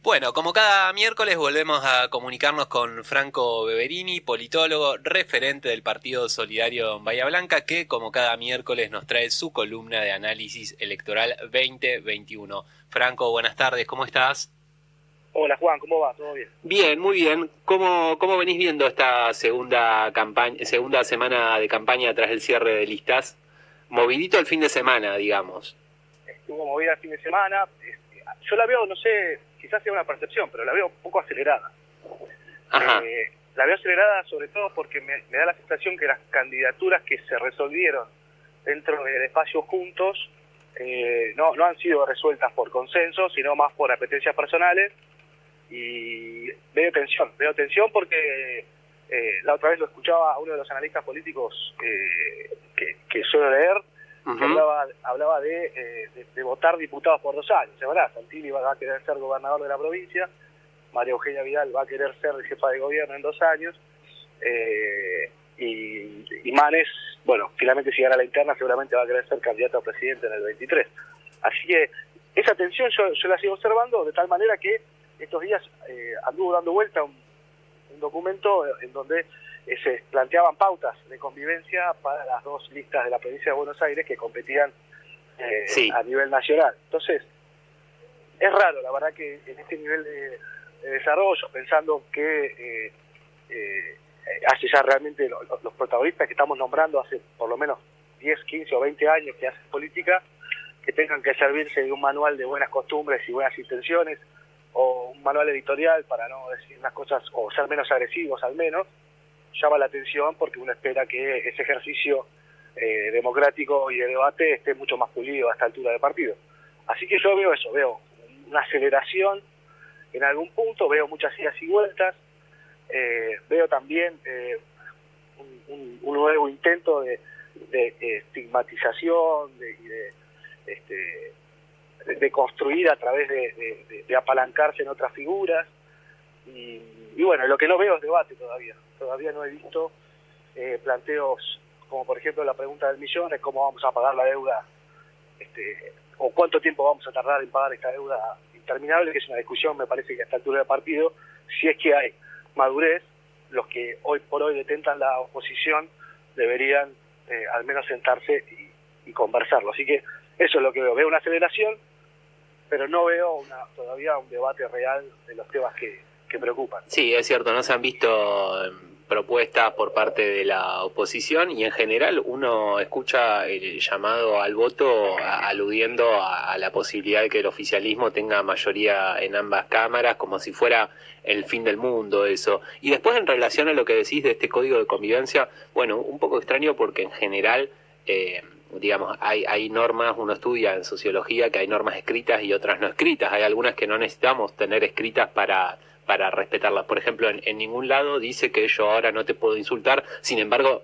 Bueno, como cada miércoles volvemos a comunicarnos con Franco Beverini, politólogo, referente del Partido Solidario en Bahía Blanca, que como cada miércoles nos trae su columna de análisis electoral 2021. Franco, buenas tardes, ¿cómo estás? Hola Juan, ¿cómo va? ¿Todo bien? Bien, muy bien. ¿Cómo venís viendo esta segunda semana de campaña tras el cierre de listas? Movidito el fin de semana, digamos. Estuvo movida el fin de semana. Yo la veo, no sé, quizás sea una percepción, pero la veo un poco acelerada. Ajá. La veo acelerada sobre todo porque me da la sensación que las candidaturas que se resolvieron dentro del espacio juntos no han sido resueltas por consenso, sino más por apetencias personales. Y veo tensión porque la otra vez lo escuchaba a uno de los analistas políticos que suelo leer, que hablaba de votar diputados por 2 años. Es verdad, Santilli va a querer ser gobernador de la provincia, María Eugenia Vidal va a querer ser jefa de gobierno en 2 años, y Manes, bueno, finalmente si gana la interna seguramente va a querer ser candidato a presidente en el 23. Así que esa tensión yo la sigo observando de tal manera que estos días anduvo dando vuelta un documento en donde se planteaban pautas de convivencia para las 2 listas de la provincia de Buenos Aires que competían a nivel nacional. Entonces, es raro, la verdad, que en este nivel de desarrollo, pensando que hace ya realmente los protagonistas que estamos nombrando hace por lo menos 10, 15 o 20 años que hacen política, que tengan que servirse de un manual de buenas costumbres y buenas intenciones, o un manual editorial para no decir las cosas, o ser menos agresivos al menos, llama la atención porque uno espera que ese ejercicio democrático y de debate esté mucho más pulido a esta altura de partido. Así que yo veo eso, veo una aceleración en algún punto, veo muchas idas y vueltas, veo también un nuevo intento de estigmatización de construir a través de apalancarse en otras figuras, y bueno, lo que no veo es debate todavía no he visto planteos como por ejemplo la pregunta del millón, es cómo vamos a pagar la deuda, o cuánto tiempo vamos a tardar en pagar esta deuda interminable, que es una discusión, me parece que a esta altura de partido, si es que hay madurez, los que hoy por hoy detentan la oposición deberían al menos sentarse y conversarlo. Así que eso es lo que veo una aceleración, pero no veo todavía un debate real de los temas que preocupan. Sí, es cierto, no se han visto propuestas por parte de la oposición y en general uno escucha el llamado al voto aludiendo a la posibilidad de que el oficialismo tenga mayoría en ambas cámaras, como si fuera el fin del mundo eso. Y después, en relación a lo que decís de este código de convivencia, bueno, un poco extraño porque en general digamos, hay normas, uno estudia en sociología que hay normas escritas y otras no escritas. Hay algunas que no necesitamos tener escritas para respetarlas. Por ejemplo, en ningún lado dice que yo ahora no te puedo insultar, sin embargo,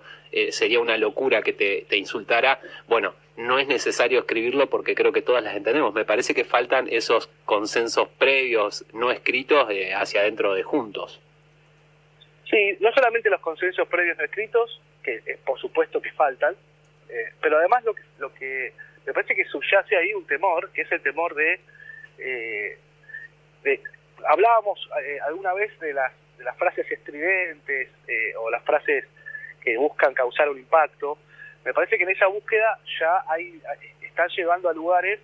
sería una locura que te insultara. Bueno, no es necesario escribirlo porque creo que todas las entendemos. Me parece que faltan esos consensos previos, no escritos, hacia adentro de Juntos. Sí, no solamente los consensos previos no escritos, que por supuesto que faltan, pero además lo que me parece que subyace ahí un temor, que es el temor de hablábamos alguna vez de las frases estridentes o las frases que buscan causar un impacto. Me parece que en esa búsqueda ya están llevando a lugares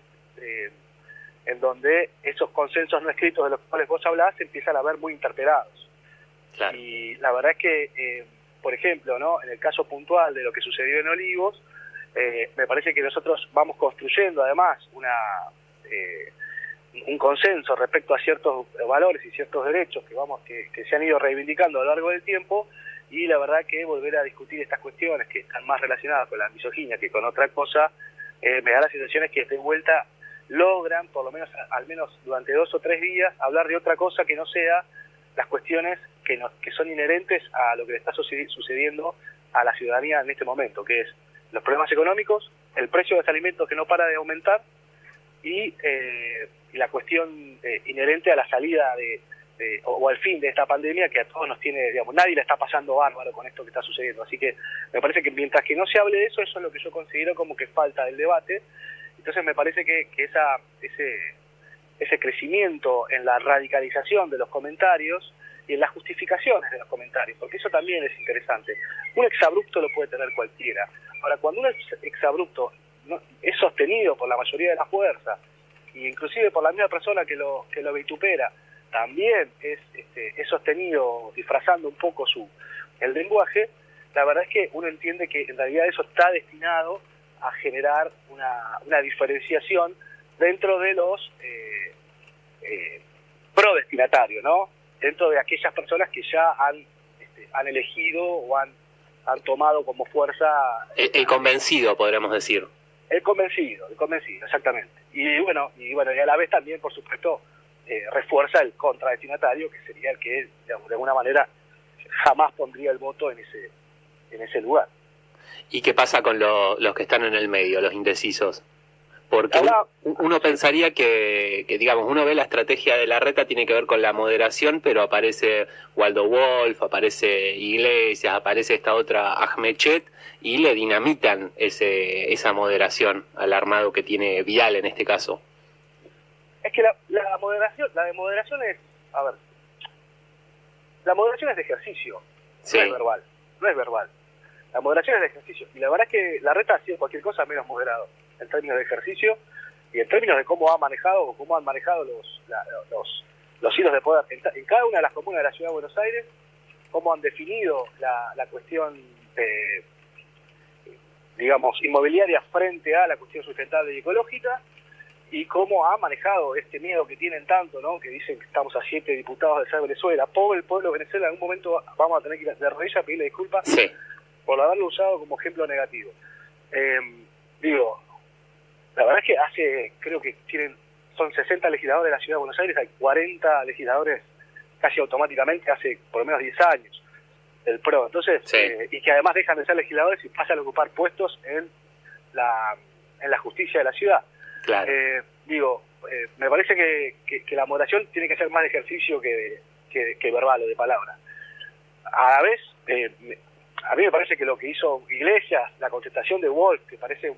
en donde esos consensos no escritos de los cuales vos hablás se empiezan a ver muy interpelados. Claro. Y la verdad es que, por ejemplo, ¿no?, en el caso puntual de lo que sucedió en Olivos, me parece que nosotros vamos construyendo además un consenso respecto a ciertos valores y ciertos derechos que se han ido reivindicando a lo largo del tiempo, y la verdad que volver a discutir estas cuestiones que están más relacionadas con la misoginia que con otra cosa, me da la sensación es que de vuelta logran, por lo menos al menos durante 2 o 3 días, hablar de otra cosa que no sea las cuestiones que son inherentes a lo que le está sucediendo a la ciudadanía en este momento, que es los problemas económicos, el precio de los alimentos que no para de aumentar, y la cuestión inherente a la salida o al fin de esta pandemia, que a todos nos tiene, digamos, nadie la está pasando bárbaro con esto que está sucediendo. Así que me parece que mientras que no se hable de eso, eso es lo que yo considero como que falta del debate. Entonces me parece que ese crecimiento en la radicalización de los comentarios y en las justificaciones de los comentarios, porque eso también es interesante. Un exabrupto lo puede tener cualquiera. Ahora, cuando un exabrupto es sostenido por la mayoría de la fuerza, e inclusive por la misma persona que lo vitupera, también es sostenido disfrazando un poco el lenguaje, la verdad es que uno entiende que en realidad eso está destinado a generar una diferenciación dentro de los pro destinatarios, ¿no? Dentro de aquellas personas que ya han elegido o han tomado como fuerza... El convencido, podríamos decir. El convencido, exactamente. Y bueno, y a la vez también, por supuesto, refuerza el contradestinatario, que sería el que, digamos, de alguna manera jamás pondría el voto en ese lugar. ¿Y qué pasa con los que están en el medio, los indecisos? Porque uno pensaría que, digamos, uno ve la estrategia de Larreta tiene que ver con la moderación, pero aparece Waldo Wolf, aparece Iglesias, aparece esta otra Ahmechet, y le dinamitan esa moderación al armado que tiene Vidal en este caso. Es que la de moderación es, a ver, la moderación es de ejercicio, sí. no es verbal. La moderación es de ejercicio, y la verdad es que Larreta ha sido cualquier cosa menos moderado en términos de ejercicio y en términos de cómo han manejado los hilos de poder en cada una de las comunas de la Ciudad de Buenos Aires, cómo han definido la cuestión digamos, inmobiliaria frente a la cuestión sustentable y ecológica, y cómo ha manejado este miedo que tienen tanto, ¿no? Que dicen que estamos a 7 diputados de ser Venezuela. Pobre el pueblo de Venezuela, en algún momento vamos a tener que ir de rodillas a pedirle disculpas sí. por haberlo usado como ejemplo negativo. Digo, la verdad es que creo que son 60 legisladores de la Ciudad de Buenos Aires, hay 40 legisladores casi automáticamente hace por lo menos 10 años del PRO. Entonces, sí. Y que además dejan de ser legisladores y pasan a ocupar puestos en la justicia de la ciudad. Claro. Me parece que la moderación tiene que ser más de ejercicio que verbal o de palabra. A la vez, a mí me parece que lo que hizo Iglesias, la contestación de Wolf, que parece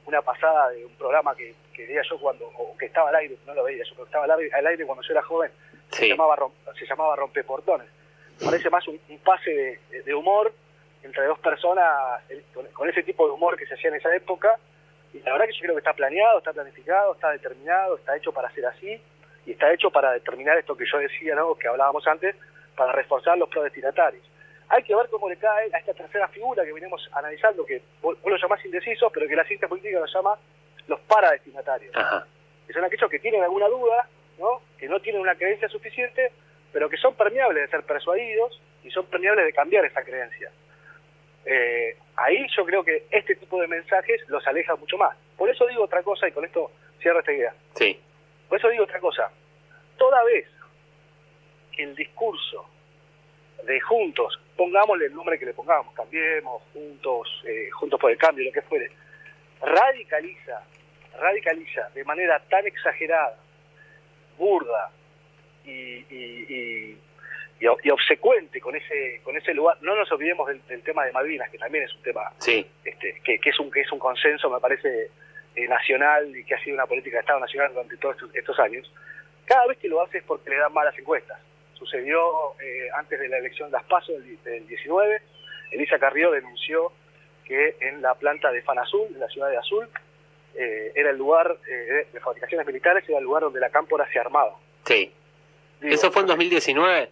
una pasada de un programa que veía yo o que estaba al aire, no lo veía yo, pero estaba al aire cuando yo era joven, sí. se llamaba Rompeportones. Parece más un pase de humor entre dos personas, con ese tipo de humor que se hacía en esa época, y la verdad que yo creo que está planeado, está planificado, está determinado, está hecho para ser así, y está hecho para determinar esto que yo decía, ¿no? Que hablábamos antes, para reforzar los prodestinatarios. Hay que ver cómo le cae a esta tercera figura que venimos analizando, que vos lo llamás indecisos, pero que la ciencia política lo llama los paradestinatarios. Ajá. Que son aquellos que tienen alguna duda, ¿no? Que no tienen una creencia suficiente, pero que son permeables de ser persuadidos y son permeables de cambiar esa creencia. Ahí yo creo que este tipo de mensajes los aleja mucho más. Por eso digo otra cosa, y con esto cierro esta idea. Sí. Por eso digo otra cosa. Toda vez que el discurso de Juntos, pongámosle el nombre que le pongamos, Cambiemos, Juntos por el Cambio, lo que fuere, radicaliza de manera tan exagerada, burda y obsecuente con ese lugar. No nos olvidemos del tema de Malvinas, que también es un tema sí. que es un consenso, me parece, nacional, y que ha sido una política de Estado nacional durante todos estos años. Cada vez que lo hace es porque le dan malas encuestas. Sucedió antes de la elección de las PASO del 19, Elisa Carrió denunció que en la planta de Fanazul, en la ciudad de Azul, era el lugar de fabricaciones militares, era el lugar donde la cámpora se armaba. Sí. ¿Eso fue en 2019?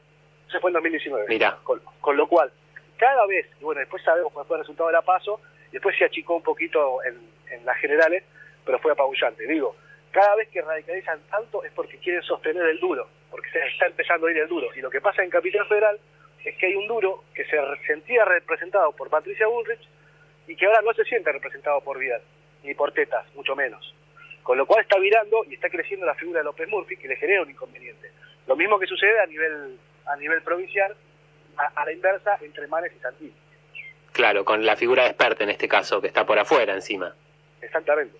Eso fue en 2019. Mirá. Con lo cual, cada vez, y bueno, después sabemos cuál fue el resultado de la PASO, después se achicó un poquito en las generales, pero fue apabullante. Digo, cada vez que radicalizan tanto es porque quieren sostener el duro, porque se está empezando a ir el duro. Y lo que pasa en Capital Federal es que hay un duro que se sentía representado por Patricia Bullrich y que ahora no se siente representado por Vidal, ni por Tetas, mucho menos. Con lo cual está virando y está creciendo la figura de López Murphy, que le genera un inconveniente. Lo mismo que sucede a nivel provincial, a la inversa, entre Manes y Santini. Claro, con la figura de Expert en este caso, que está por afuera encima. Exactamente.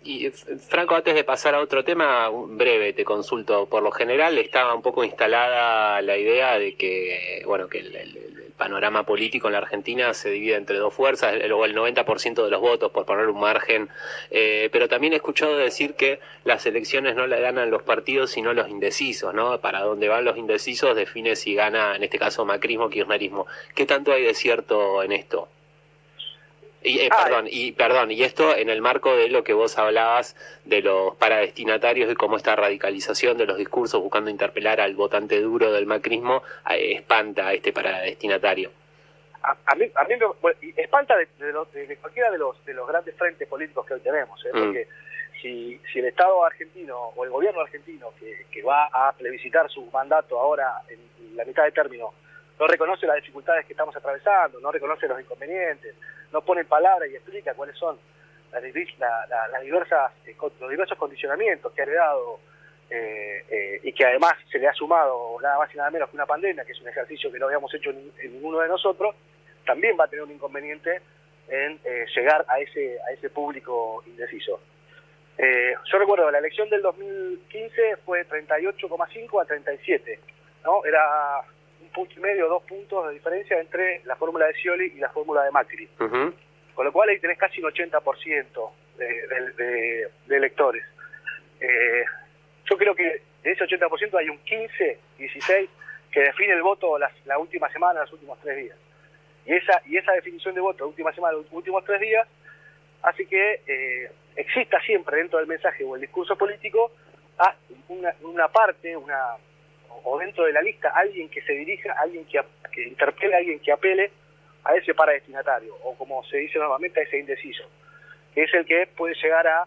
Y Franco, antes de pasar a otro tema, breve, te consulto. Por lo general estaba un poco instalada la idea de que, bueno, que el panorama político en la Argentina se divide entre dos fuerzas, o el 90% de los votos, por poner un margen. Pero también he escuchado decir que las elecciones no las ganan los partidos, sino los indecisos, ¿no? Para dónde van los indecisos define si gana, en este caso, macrismo o kirchnerismo. ¿Qué tanto hay de cierto en esto? Y esto en el marco de lo que vos hablabas de los paradestinatarios y cómo esta radicalización de los discursos buscando interpelar al votante duro del macrismo espanta a este paradestinatario. A mí me espanta de cualquiera de los grandes frentes políticos que hoy tenemos, porque si el Estado argentino o el gobierno argentino que va a plebiscitar su mandato ahora en la mitad de término no reconoce las dificultades que estamos atravesando, no reconoce los inconvenientes, no pone en palabras y explica cuáles son los diversos condicionamientos que ha heredado y que además se le ha sumado nada más y nada menos que una pandemia, que es un ejercicio que no habíamos hecho en ninguno de nosotros, también va a tener un inconveniente en llegar a ese público indeciso. Yo recuerdo, la elección del 2015 fue 38,5 a 37, ¿no? Era 1,5 puntos, 2 puntos de diferencia entre la fórmula de Scioli y la fórmula de Macri. Uh-huh. Con lo cual ahí tenés casi un 80% de electores. Yo creo que de ese 80% hay un 15, 16 que define el voto la última semana, los últimos 3 días. Y esa definición de voto, la última semana, los últimos 3 días, hace que exista siempre dentro del mensaje o el discurso político una parte, o dentro de la lista, alguien que se dirija, alguien que interpele, alguien que apele a ese paradestinatario, o como se dice normalmente, a ese indeciso, que es el que puede llegar a,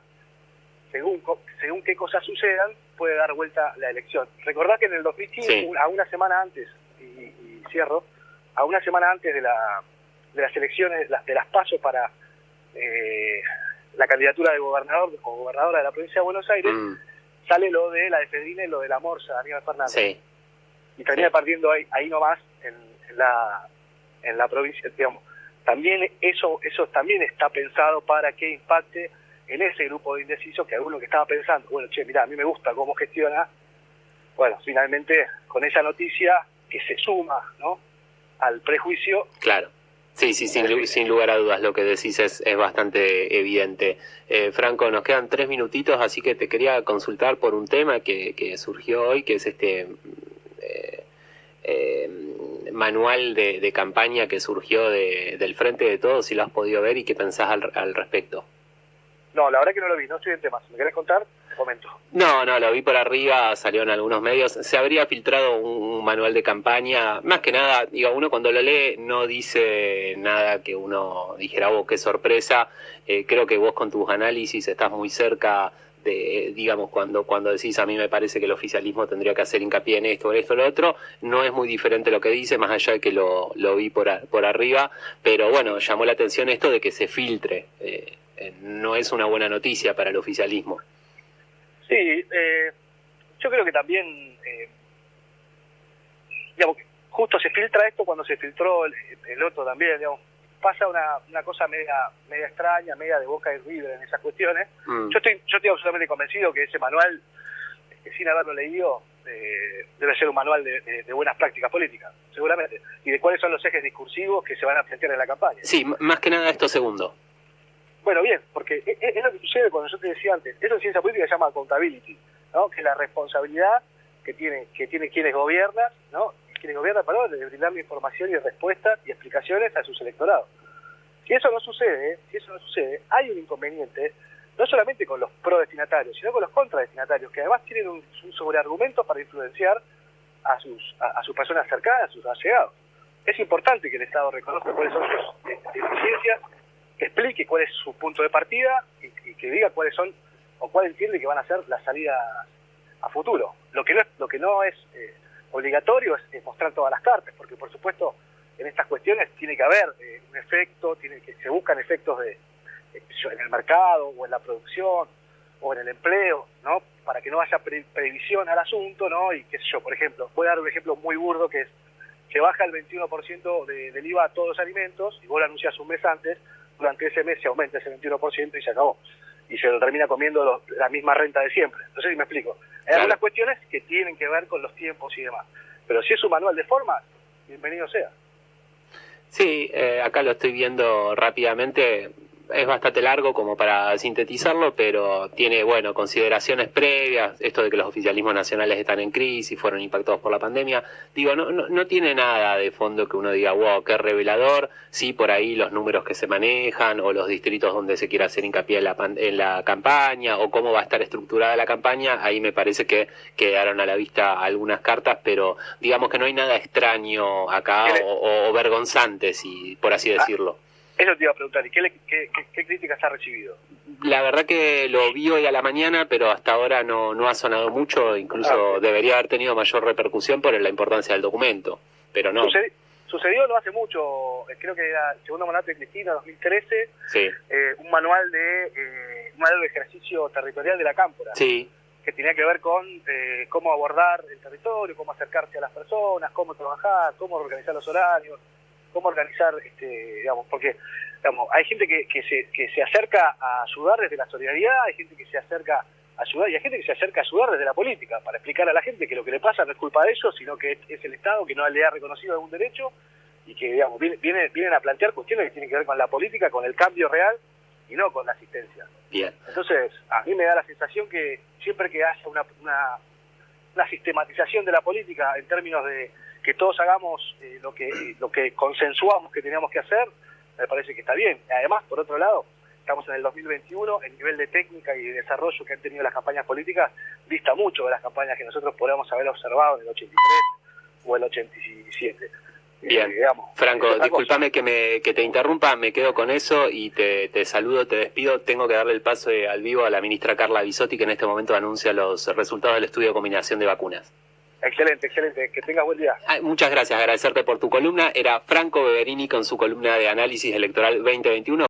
según qué cosas sucedan, puede dar vuelta la elección. Recordad que en el 2015, sí, a una semana antes, y cierro, a una semana antes de las elecciones, de las PASO para la candidatura de gobernador o gobernadora de la provincia de Buenos Aires, sale lo de la efedrina y lo de la Morsa, Aníbal Fernández. Sí. Y termina partiendo ahí nomás en la provincia, digamos. También eso también está pensado para que impacte en ese grupo de indecisos, que alguno que estaba pensando, bueno, mirá, a mí me gusta cómo gestiona, bueno, finalmente con esa noticia que se suma, ¿no?, al prejuicio. Claro. Sí, sin lugar a dudas, lo que decís es bastante evidente. Franco, nos quedan 3 minutitos, así que te quería consultar por un tema que surgió hoy, que es este manual de campaña que surgió del Frente de Todos, si lo has podido ver y qué pensás al respecto. No, la verdad que no lo vi, no estoy en temas. ¿Me querés contar? Te comento. No, lo vi por arriba, salió en algunos medios. Se habría filtrado un manual de campaña. Más que nada, uno cuando lo lee no dice nada que uno dijera, oh, qué sorpresa. Creo que vos con tus análisis estás muy cerca de, digamos, cuando decís, a mí me parece que el oficialismo tendría que hacer hincapié en esto, lo otro. No es muy diferente lo que dice, más allá de que lo vi por arriba. Pero bueno, llamó la atención esto de que se filtre. No es una buena noticia para el oficialismo. Sí, yo creo que también, digamos, justo se filtra esto cuando se filtró el otro también, digamos, pasa una cosa media extraña, media de boca y River en esas cuestiones. Yo estoy absolutamente convencido que ese manual, sin haberlo leído, debe ser un manual de buenas prácticas políticas, seguramente, y de cuáles son los ejes discursivos que se van a plantear en la campaña. Sí, más que nada esto segundo. Bueno, bien, porque es lo que sucede cuando yo te decía antes, eso en ciencia política se llama accountability, ¿no?, que es la responsabilidad que tiene quienes gobiernan, ¿no?, quienes gobiernan, de brindarle información y respuestas y explicaciones a sus electorados. Si eso no sucede, hay un inconveniente, no solamente con los pro-destinatarios, sino con los contra-destinatarios, que además tienen un sobreargumento para influenciar a sus personas cercanas, a sus allegados. Es importante que el Estado reconozca cuáles son sus deficiencias, que explique cuál es su punto de partida y que diga cuáles son o cuál entiende que van a ser las salidas a futuro. Lo que no es obligatorio es mostrar todas las cartas, porque por supuesto en estas cuestiones tiene que haber un efecto, se buscan efectos en el mercado o en la producción o en el empleo, ¿no?, para que no haya previsión al asunto, ¿no? Y qué sé yo, por ejemplo, voy a dar un ejemplo muy burdo, que es que baja el 21% del IVA a todos los alimentos y vos lo anunciás un mes antes, durante ese mes se aumenta ese 21% y se acabó. y se lo termina comiendo la misma renta de siempre. No sé si me explico. Hay algunas cuestiones que tienen que ver con los tiempos y demás. Pero si es un manual de formas, bienvenido sea. Sí, acá lo estoy viendo rápidamente. Es bastante largo como para sintetizarlo, pero tiene, bueno, consideraciones previas, esto de que los oficialismos nacionales están en crisis, fueron impactados por la pandemia. Digo, no tiene nada de fondo que uno diga, wow, qué revelador. Sí, por ahí los números que se manejan, o los distritos donde se quiere hacer hincapié en la campaña, o cómo va a estar estructurada la campaña, ahí me parece que quedaron a la vista algunas cartas, pero digamos que no hay nada extraño acá o vergonzante, si por así decirlo. Eso te iba a preguntar, ¿y qué críticas ha recibido? La verdad que lo vi hoy a la mañana, pero hasta ahora no ha sonado mucho, incluso debería haber tenido mayor repercusión por la importancia del documento, pero no. Sucedió no hace mucho, creo que era el segundo mandato de Cristina, 2013, sí. un manual de ejercicio territorial de la Cámpora, sí. que tenía que ver con cómo abordar el territorio, cómo acercarse a las personas, cómo trabajar, cómo organizar los horarios, cómo organizar, digamos, porque hay gente que se acerca a ayudar desde la solidaridad, hay gente que se acerca a ayudar y hay gente que se acerca a ayudar desde la política, para explicar a la gente que lo que le pasa no es culpa de ellos, sino que es el Estado que no le ha reconocido algún derecho y que, digamos, vienen a plantear cuestiones que tienen que ver con la política, con el cambio real y no con la asistencia. Bien. Entonces, a mí me da la sensación que siempre que haya una sistematización de la política en términos de que todos hagamos lo que consensuamos que teníamos que hacer, me parece que está bien. Además, por otro lado, estamos en el 2021, el nivel de técnica y de desarrollo que han tenido las campañas políticas dista mucho de las campañas que nosotros podríamos haber observado en el 83 o el 87. Bien, Franco, discúlpame que te interrumpa, me quedo con eso y te saludo, te despido. Tengo que darle el paso al vivo a la ministra Carla Bisotti, que en este momento anuncia los resultados del estudio de combinación de vacunas. Excelente, que tengas buen día. Muchas gracias, agradecerte por tu columna. Era Franco Beverini con su columna de análisis electoral 2021.